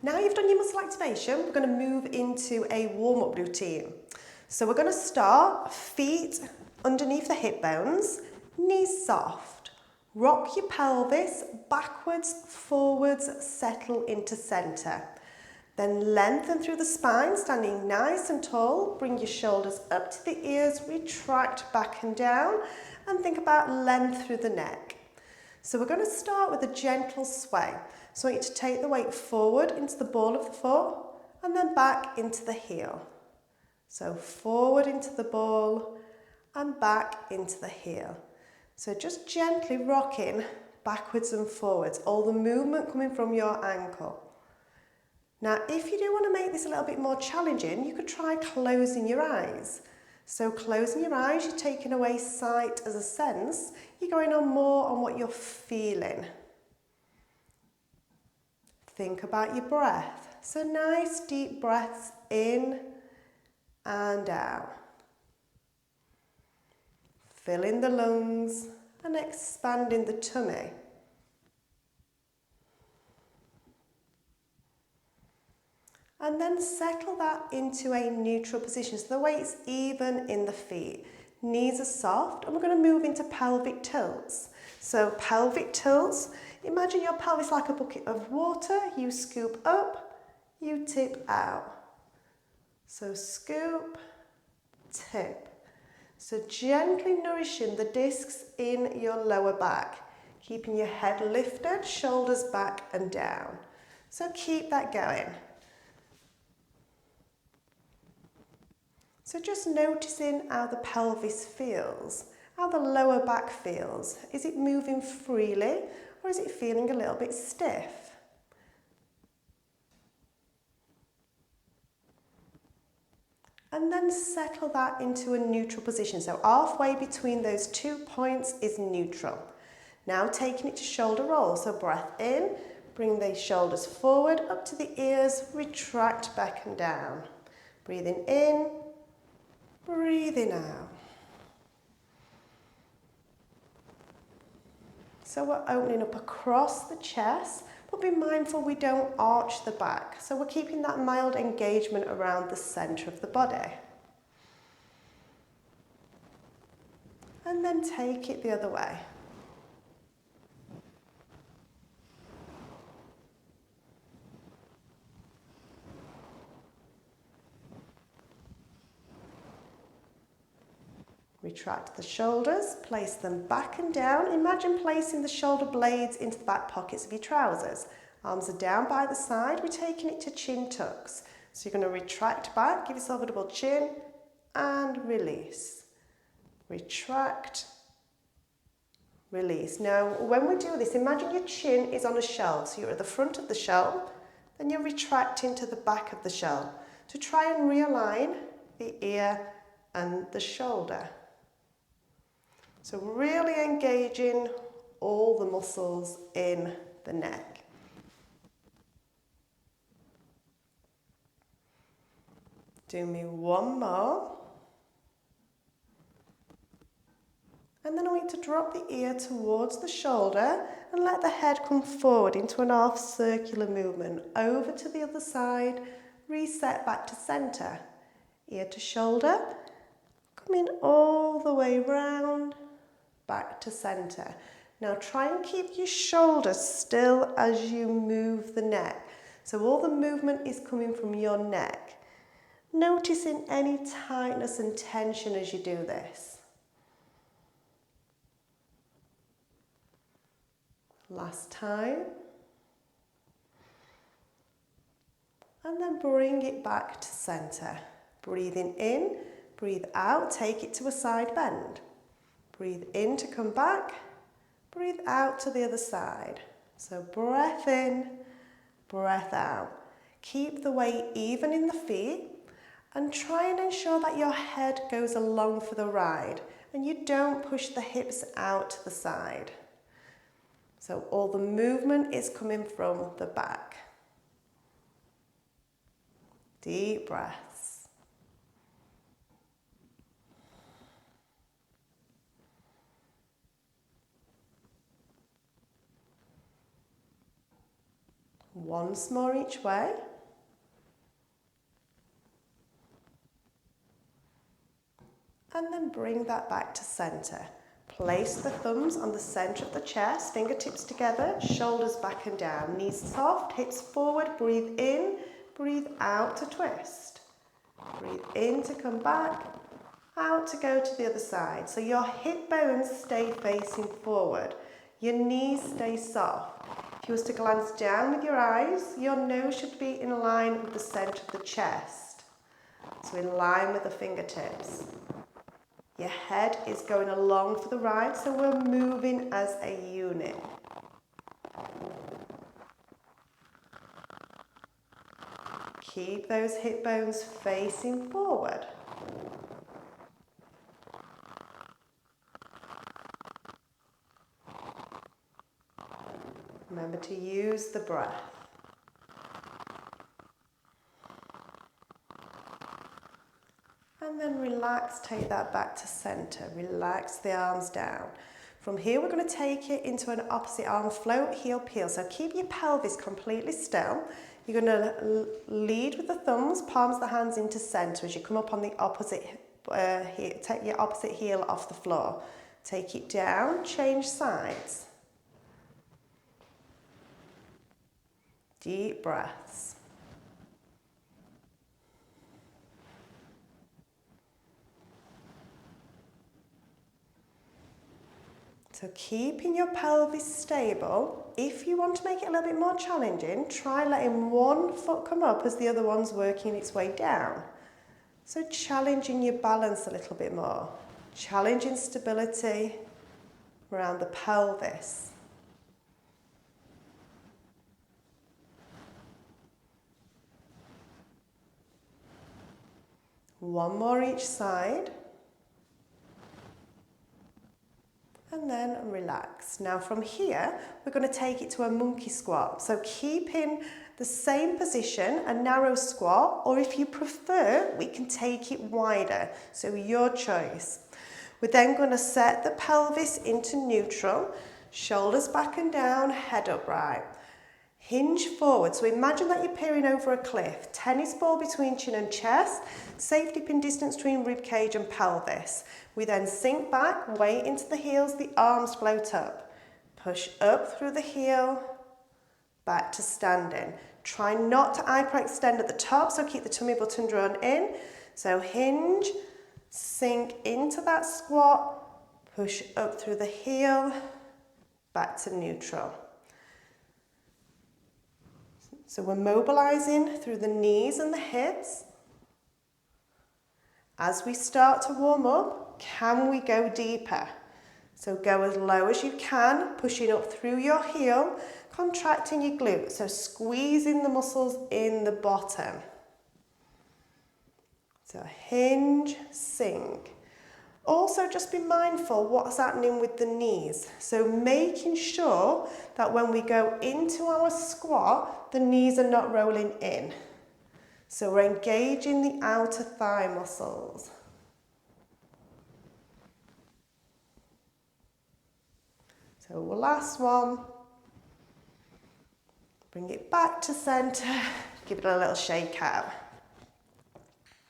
Now you've done your muscle activation, we're going to move into a warm-up routine. So we're going to start feet underneath the hip bones, knees soft. Rock your pelvis backwards, forwards, settle into centre. Then lengthen through the spine, standing nice and tall. Bring your shoulders up to the ears, retract back and down, and think about length through the neck. So we're going to start with a gentle sway. So I want you to take the weight forward into the ball of the foot and then back into the heel. So forward into the ball and back into the heel. So just gently rocking backwards and forwards, all the movement coming from your ankle. Now, if you do want to make this a little bit more challenging, you could try closing your eyes. So closing your eyes, you're taking away sight as a sense. You're going on more on what you're feeling. Think about your breath. So nice deep breaths in and out. Filling the lungs and expanding the tummy. And then settle that into a neutral position, so the weight's even in the feet. Knees are soft, and we're going to move into pelvic tilts. So pelvic tilts, imagine your pelvis like a bucket of water. You scoop up, you tip out. So scoop, tip. So gently nourishing the discs in your lower back, keeping your head lifted, shoulders back and down. So keep that going. So just noticing how the pelvis feels, how the lower back feels. Is it moving freely or is it feeling a little bit stiff? And then settle that into a neutral position. So halfway between those 2 points is neutral. Now taking it to shoulder roll. So breath in, bring the shoulders forward, up to the ears, retract back and down. Breathing in. Breathing out. So we're opening up across the chest, but be mindful we don't arch the back. So we're keeping that mild engagement around the centre of the body. And then take it the other way. Retract the shoulders, place them back and down. Imagine placing the shoulder blades into the back pockets of your trousers. Arms are down by the side, we're taking it to chin tucks. So you're going to retract back, give yourself a double chin, and release. Retract, release. Now, when we do this, imagine your chin is on a shell. So you're at the front of the shell, then you're retracting to the back of the shell to try and realign the ear and the shoulder. So really engaging all the muscles in the neck. Do me one more. And then I want you to drop the ear towards the shoulder and let the head come forward into an half circular movement. Over to the other side, reset back to centre. Ear to shoulder, coming all the way round, back to centre. Now try and keep your shoulders still as you move the neck. So all the movement is coming from your neck. Noticing any tightness and tension as you do this. Last time. And then bring it back to centre. Breathing in, breathe out, take it to a side bend. Breathe in to come back, breathe out to the other side. So breath in, breath out. Keep the weight even in the feet and try and ensure that your head goes along for the ride and you don't push the hips out to the side. So all the movement is coming from the back. Deep breaths. Once more each way. And then bring that back to center. Place the thumbs on the center of the chest, fingertips together, shoulders back and down, knees soft, hips forward, breathe in, breathe out to twist. Breathe in to come back, out to go to the other side. So your hip bones stay facing forward, your knees stay soft. If you was to glance down with your eyes, your nose should be in line with the center of the chest. So in line with the fingertips. Your head is going along for the ride, so we're moving as a unit. Keep those hip bones facing forward. Remember to use the breath. And then relax, take that back to center. Relax the arms down. From here, we're going to take it into an opposite arm float, heel, peel. So keep your pelvis completely still. You're going to lead with the thumbs, palms of the hands into center as you come up on the opposite heel. Take your opposite heel off the floor. Take it down, change sides. Deep breaths. So keeping your pelvis stable. If you want to make it a little bit more challenging, try letting one foot come up as the other one's working its way down. So challenging your balance a little bit more. Challenging stability around the pelvis. One more each side. And then relax. Now from here, we're going to take it to a monkey squat. So keep in the same position, a narrow squat, or if you prefer, we can take it wider. So your choice. We're then going to set the pelvis into neutral, shoulders back and down, head upright. Hinge forward. So imagine that you're peering over a cliff. Tennis ball between chin and chest. Safety pin distance between rib cage and pelvis. We then sink back, weight into the heels, the arms float up. Push up through the heel, back to standing. Try not to hyperextend at the top, so keep the tummy button drawn in. So hinge, sink into that squat, push up through the heel, back to neutral. So we're mobilizing through the knees and the hips. As we start to warm up, can we go deeper? So go as low as you can, pushing up through your heel, contracting your glutes, so squeezing the muscles in the bottom. So hinge, sink. Also just be mindful what's happening with the knees. So making sure that when we go into our squat, the knees are not rolling in. So we're engaging the outer thigh muscles. So last one. Bring it back to center. Give it a little shake out.